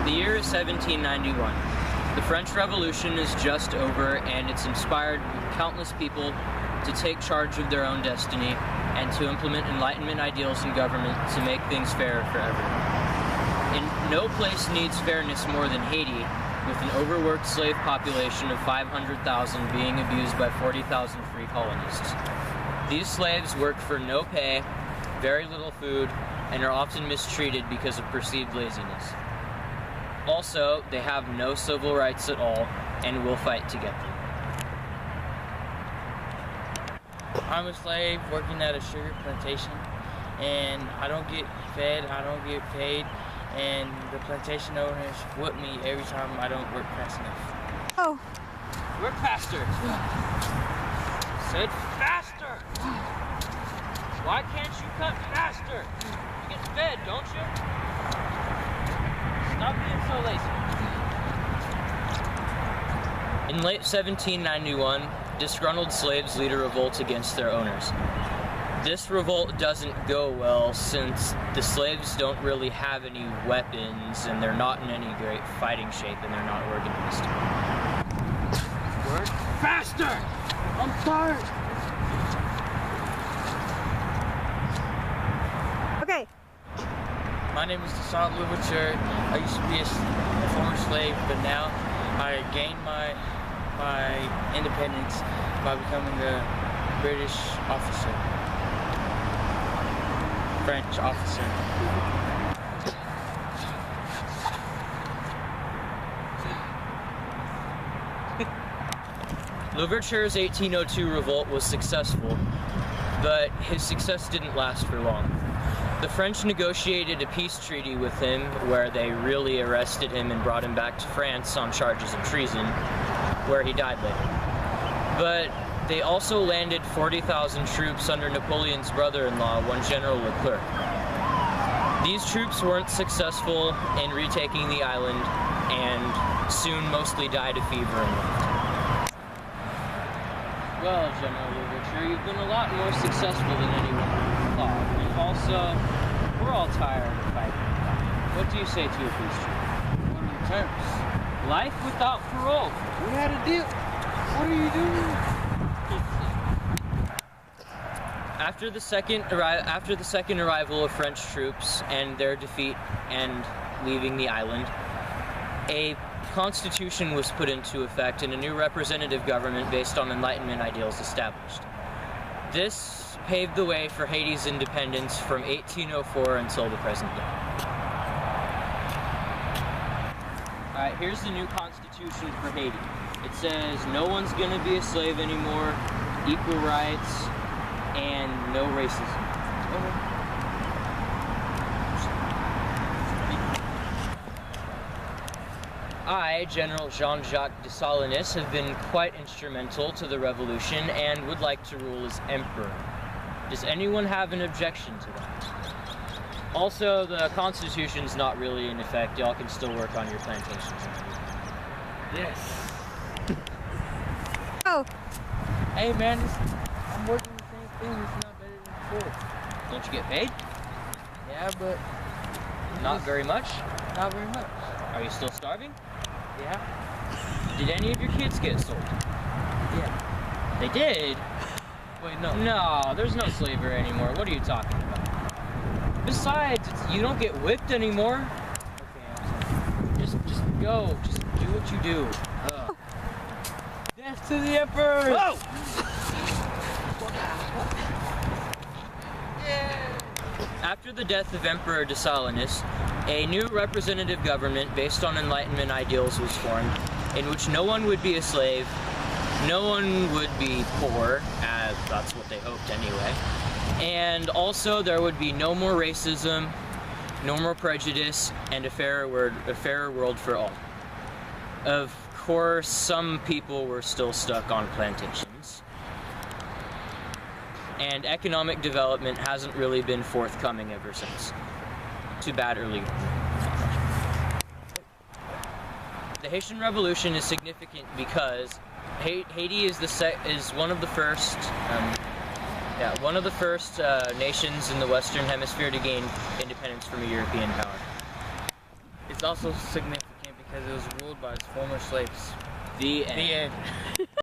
The year is 1791. The French Revolution is just over, and it's inspired countless people to take charge of their own destiny and to implement Enlightenment ideals in government to make things fair for everyone. And no place needs fairness more than Haiti, with an overworked slave population of 500,000 being abused by 40,000 free colonists. These slaves work for no pay, very little food, and are often mistreated because of perceived laziness. Also, they have no civil rights at all and will fight to get them. I'm a slave working at a sugar plantation, and I don't get fed, I don't get paid, and the plantation owners whip me every time I don't work fast enough. Oh. Work faster. Said faster. Why can't you cut faster? You get fed, don't you? Stop being so lazy. In late 1791, disgruntled slaves lead a revolt against their owners. This revolt doesn't go well since the slaves don't really have any weapons and they're not in any great fighting shape and they're not organized. Work faster! I'm tired! Okay. My name is Deshaun Louverture. I used to be a former slave, but now I gained my independence by becoming a British officer. French officer. Louverture's 1802 revolt was successful, but his success didn't last for long. The French negotiated a peace treaty with him where they really arrested him and brought him back to France on charges of treason, where he died later. But they also landed 40,000 troops under Napoleon's brother-in-law, one General Leclerc. These troops weren't successful in retaking the island and soon mostly died of fever and left. Well, General Louverture, you've been a lot more successful than anyone thought. And also, we're all tired of fighting. What do you say to a peace treaty? What are the terms? Life without parole. We had a deal. What are you doing? After the second arrival of French troops and their defeat and leaving the island, a constitution was put into effect and a new representative government based on Enlightenment ideals established. This paved the way for Haiti's independence from 1804 until the present day. Alright, here's the new constitution for Haiti. It says no one's gonna be a slave anymore, equal rights, and no racism. I, General Jean-Jacques Dessalines, have been quite instrumental to the revolution and would like to rule as emperor. Does anyone have an objection to that? Also, the Constitution's not really in effect. Y'all can still work on your plantations. Yes. Oh. Hey man, I'm working the same thing. It's not better than before. Don't you get paid? Yeah, but Not very much? not very much. Are you still starving? Yeah. Did any of your kids get sold? Yeah. They did? Wait, no. No, there's no slavery anymore. What are you talking about? Besides, you don't get whipped anymore. Okay, I'm sorry. Just go. Just do what you do. Death to the emperor! Whoa! After the death of Emperor Dessalines, a new representative government based on Enlightenment ideals was formed, in which no one would be a slave, no one would be poor, as that's what they hoped anyway, and also there would be no more racism, no more prejudice, and a fairer world for all. Of course, some people were still stuck on plantations, and economic development hasn't really been forthcoming ever since. Too bad early. The Haitian Revolution is significant because Haiti is one of the first nations in the Western Hemisphere to gain independence from a European power. It's also significant because it was ruled by its former slaves. The The end. end.